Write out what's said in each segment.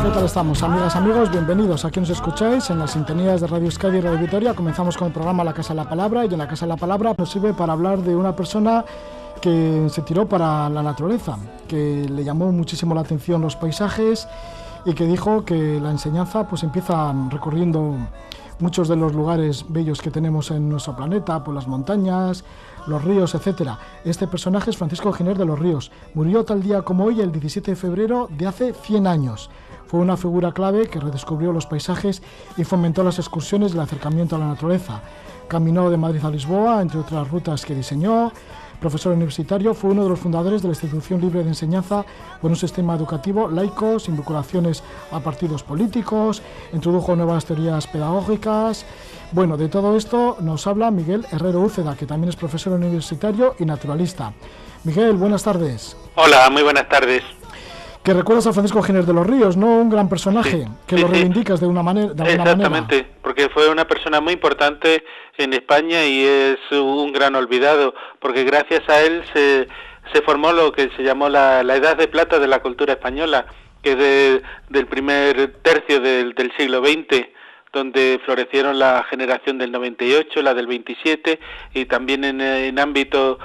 ¿Qué tal estamos, amigas, amigos? Bienvenidos. Aquí nos escucháis en las sintonías de Radio Euskadi y Radio Vitoria. Comenzamos con el programa La Casa de la Palabra, y en La Casa de la Palabra nos sirve para hablar de una persona que se tiró para la naturaleza, que le llamó muchísimo la atención los paisajes y que dijo que la enseñanza pues empieza recorriendo muchos de los lugares bellos que tenemos en nuestro planeta, por las montañas, los ríos, etcétera. Este personaje es Francisco Giner de los Ríos. Murió tal día como hoy, el 17 de febrero de hace 100 años. Fue una figura clave que redescubrió los paisajes y fomentó las excursiones y el acercamiento a la naturaleza. Caminó de Madrid a Lisboa, entre otras rutas que diseñó. Profesor universitario, fue uno de los fundadores de la Institución Libre de Enseñanza con un sistema educativo laico, sin vinculaciones a partidos políticos, introdujo nuevas teorías pedagógicas. Bueno, de todo esto nos habla Miguel Herrero Úceda, que también es profesor universitario y naturalista. Miguel, buenas tardes. Hola, muy buenas tardes. Que recuerdas a Francisco Giner de los Ríos, ¿no? Un gran personaje, lo reivindicas de alguna manera. Exactamente, porque fue una persona muy importante en España y es un gran olvidado, porque gracias a él se formó lo que se llamó la Edad de Plata de la cultura española, que es del primer tercio del siglo XX, donde florecieron la generación del 98, la del 27, y también en ámbito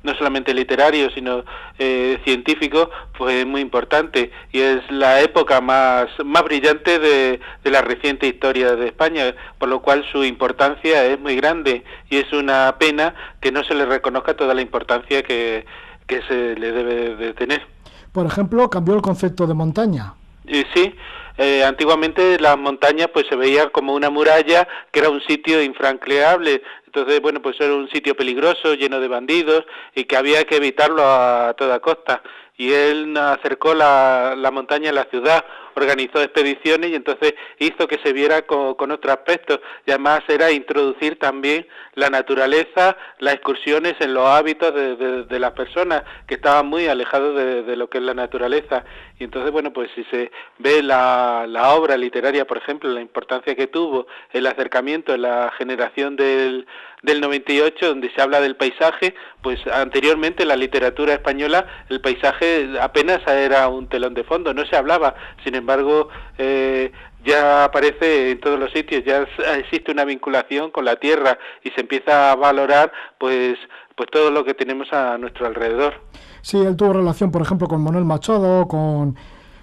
no solamente literario, sino científico, pues muy importante, y es la época más brillante de la reciente historia de España, por lo cual su importancia es muy grande, y es una pena que no se le reconozca toda la importancia que se le debe de tener. Por ejemplo, cambió el concepto de montaña. Sí, antiguamente las montañas pues se veía como una muralla que era un sitio infranqueable, entonces bueno, pues era un sitio peligroso, lleno de bandidos y que había que evitarlo a toda costa. Y él acercó la montaña a la ciudad, organizó expediciones y entonces hizo que se viera con otro aspecto. Y además era introducir también la naturaleza, las excursiones en los hábitos de las personas que estaban muy alejados de lo que es la naturaleza. Y entonces, bueno, pues si se ve la obra literaria, por ejemplo, la importancia que tuvo el acercamiento en la generación del 98, donde se habla del paisaje, pues anteriormente en la literatura española el paisaje apenas era un telón de fondo, no se hablaba. Sin embargo, ya aparece en todos los sitios, ya existe una vinculación con la tierra y se empieza a valorar pues todo lo que tenemos a nuestro alrededor. Sí, él tuvo relación, por ejemplo, con Manuel Machado, con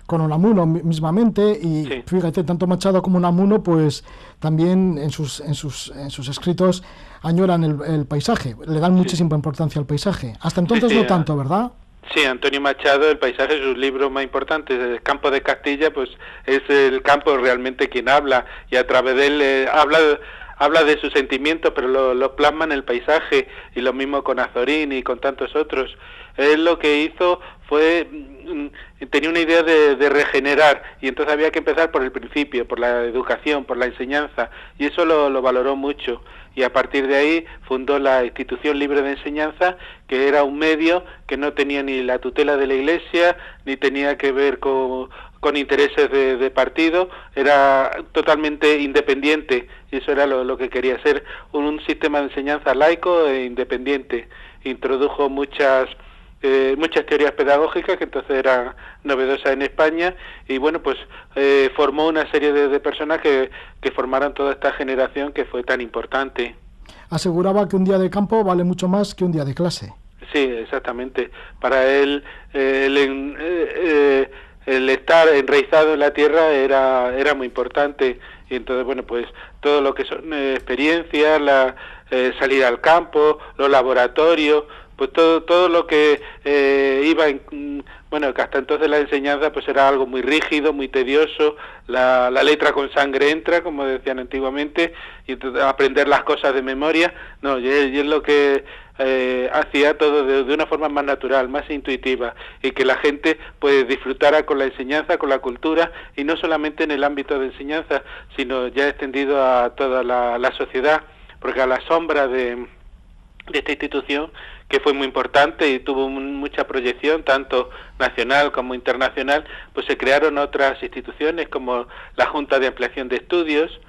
Unamuno mismamente, y sí. Fíjate, tanto Machado como Unamuno pues también en sus escritos añoran el paisaje, le dan muchísima importancia al paisaje. Hasta entonces no tanto, ¿verdad? Sí, Antonio Machado, el paisaje, sus libros más importantes, el Campo de Castilla, pues es el campo realmente quien habla, y a través de él habla de sus sentimientos, pero lo plasma en el paisaje, y lo mismo con Azorín y con tantos otros. Él lo que hizo fue, tenía una idea de regenerar, y entonces había que empezar por el principio, por la educación, por la enseñanza, y eso lo valoró mucho, y a partir de ahí fundó la Institución Libre de Enseñanza, que era un medio que no tenía ni la tutela de la Iglesia, ni tenía que ver con intereses de partido, era totalmente independiente, y eso era lo que quería ser, un sistema de enseñanza laico e independiente. Introdujo muchas teorías pedagógicas que entonces eran novedosas en España, y bueno, pues formó una serie de personas que formaron toda esta generación que fue tan importante. Aseguraba que un día de campo vale mucho más que un día de clase. Sí, exactamente. Para él el estar enraizado en la tierra era muy importante, y entonces bueno, pues todo lo que son experiencias, salir al campo, los laboratorios, pues todo lo que iba bueno, que hasta entonces la enseñanza pues era algo muy rígido, muy tedioso, la letra con sangre entra, como decían antiguamente, y aprender las cosas de memoria. No, y es lo que hacía todo de una forma más natural, más intuitiva, y que la gente pues disfrutara con la enseñanza, con la cultura, y no solamente en el ámbito de enseñanza, sino ya extendido a toda la sociedad, porque a la sombra de esta institución, que fue muy importante y tuvo mucha proyección, tanto nacional como internacional, pues se crearon otras instituciones como la Junta de Ampliación de Estudios,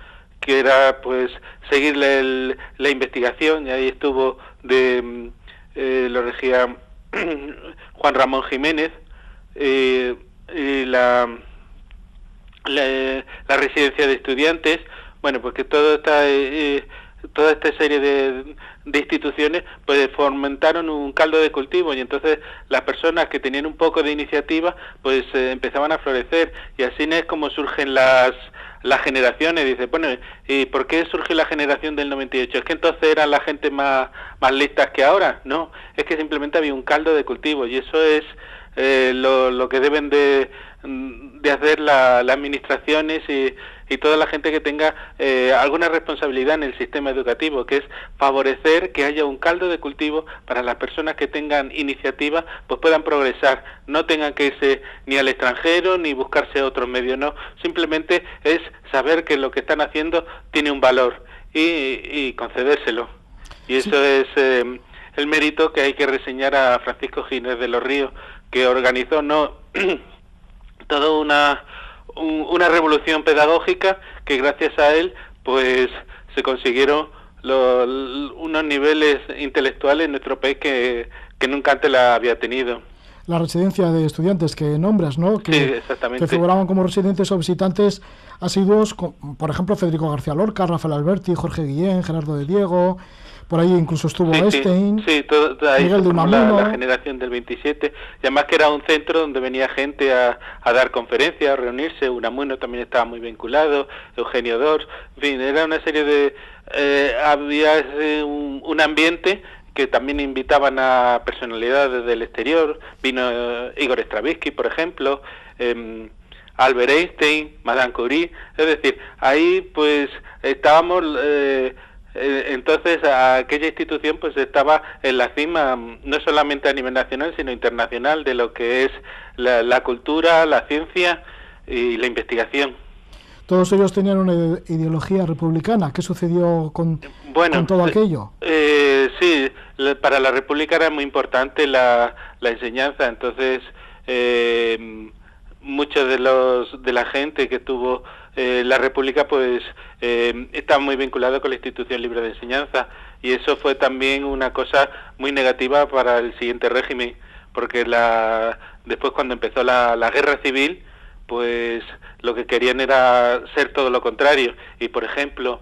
que era pues seguir la investigación, y ahí estuvo lo regía Juan Ramón Jiménez, y la residencia de estudiantes, bueno, porque toda esta serie de instituciones pues fomentaron un caldo de cultivo, y entonces las personas que tenían un poco de iniciativa pues empezaban a florecer, y así es como surgen las generaciones. Dice, bueno, ¿y por qué surge la generación del 98? ¿Es que entonces eran la gente más listas que ahora? No, es que simplemente había un caldo de cultivo, y eso es lo que deben de hacer las administraciones y toda la gente que tenga alguna responsabilidad en el sistema educativo, que es favorecer que haya un caldo de cultivo para las personas que tengan iniciativa, pues puedan progresar, no tengan que irse ni al extranjero ni buscarse otros medios, no, simplemente es saber que lo que están haciendo tiene un valor y concedérselo. Y eso es el mérito que hay que reseñar a Francisco Ginés de los Ríos, que organizó toda una revolución pedagógica, que gracias a él pues se consiguieron unos niveles intelectuales en nuestro país que nunca antes la había tenido. La residencia de estudiantes que nombras, ¿no? Sí, exactamente. Que figuraban como residentes o visitantes asiduos, por ejemplo, Federico García Lorca, Rafael Alberti, Jorge Guillén, Gerardo de Diego. Por ahí incluso estuvo Einstein, ahí Miguel de Unamuno. La generación del 27, y además que era un centro donde venía gente a dar conferencias, a reunirse. Unamuno también estaba muy vinculado, Eugenio Dors, en fin, era una serie de... había un ambiente que también invitaban a personalidades del exterior. Vino Igor Stravinsky, por ejemplo, Albert Einstein, Madame Curie, es decir, ahí pues estábamos... entonces aquella institución pues estaba en la cima, no solamente a nivel nacional sino internacional, de lo que es la cultura, la ciencia y la investigación. Todos ellos tenían una ideología republicana. ¿Qué sucedió con todo aquello? Sí, para la República era muy importante la enseñanza, entonces muchos de la gente que tuvo la República pues está muy vinculado con la institución libre de enseñanza, y eso fue también una cosa muy negativa para el siguiente régimen, porque después, cuando empezó la guerra civil, pues lo que querían era ser todo lo contrario, y por ejemplo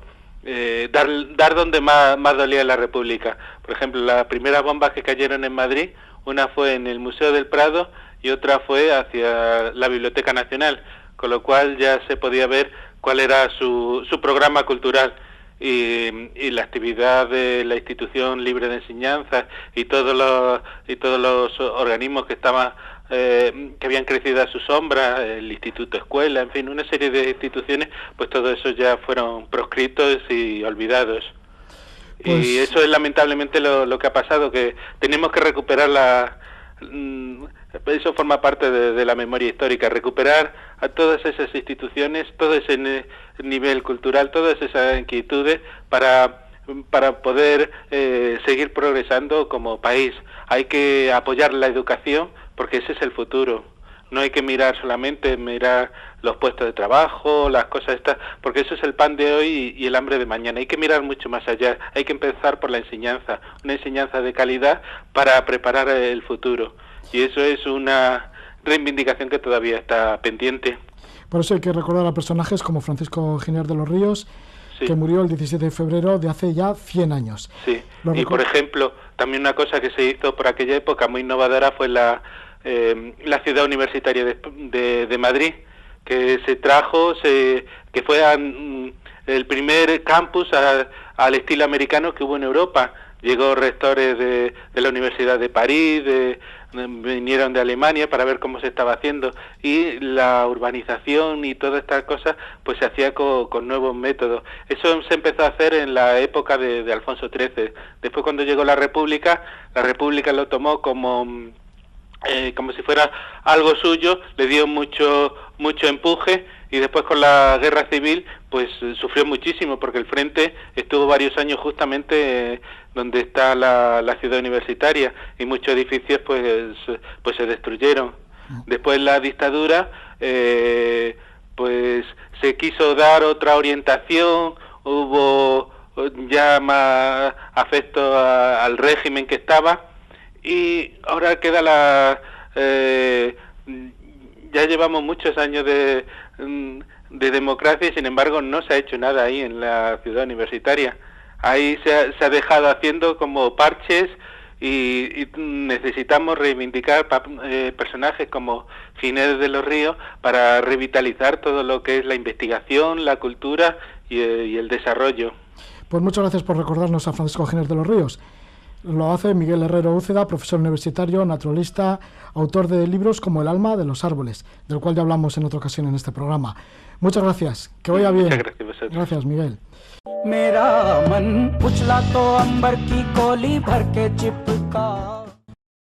dar donde más dolía la República. Por ejemplo, las primeras bombas que cayeron en Madrid, una fue en el Museo del Prado y otra fue hacia la Biblioteca Nacional, con lo cual ya se podía ver cuál era su programa cultural, y la actividad de la institución libre de enseñanza y todos los organismos que estaban que habían crecido a su sombra, el Instituto Escuela, en fin, una serie de instituciones, pues todo eso ya fueron proscritos y olvidados. Pues... Y eso es lamentablemente lo que ha pasado, que tenemos que recuperar eso forma parte de la memoria histórica, recuperar a todas esas instituciones, todo ese nivel cultural, todas esas inquietudes para poder seguir progresando como país. Hay que apoyar la educación porque ese es el futuro. No hay que mirar los puestos de trabajo, las cosas estas, porque eso es el pan de hoy y el hambre de mañana. Hay que mirar mucho más allá. Hay que empezar por la enseñanza, una enseñanza de calidad para preparar el futuro. Y eso es una reivindicación que todavía está pendiente. Por eso hay que recordar a personajes como Francisco Ginés de los Ríos, sí, que murió el 17 de febrero de hace ya 100 años. Sí, y por ejemplo, también una cosa que se hizo por aquella época muy innovadora fue la ciudad universitaria de Madrid, que se trajo, que fue el primer campus al estilo americano que hubo en Europa, llegó rectores de la Universidad de París, vinieron de Alemania para ver cómo se estaba haciendo, y la urbanización y todas estas cosas pues se hacía con nuevos métodos. Eso se empezó a hacer en la época de Alfonso XIII. Después, cuando llegó la República lo tomó como si fuera algo suyo, le dio mucho empuje, y después con la guerra civil pues sufrió muchísimo, porque el frente estuvo varios años justamente donde está la ciudad universitaria, y muchos edificios pues se destruyeron. Después la dictadura pues se quiso dar otra orientación, hubo ya más afecto al régimen que estaba, y ahora queda ya llevamos muchos años de democracia, y sin embargo no se ha hecho nada ahí en la ciudad universitaria. Ahí se ha dejado haciendo como parches, y necesitamos reivindicar personajes como Ginés de los Ríos para revitalizar todo lo que es la investigación, la cultura y el desarrollo. Pues muchas gracias por recordarnos a Francisco Ginés de los Ríos. Lo hace Miguel Herrero Úceda, profesor universitario, naturalista, autor de libros como El alma de los árboles, del cual ya hablamos en otra ocasión en este programa. Muchas gracias, que vaya bien. Muchas gracias vosotros. Gracias, Miguel. मेरा मन उछला तो अंबर की कोली भर के चिप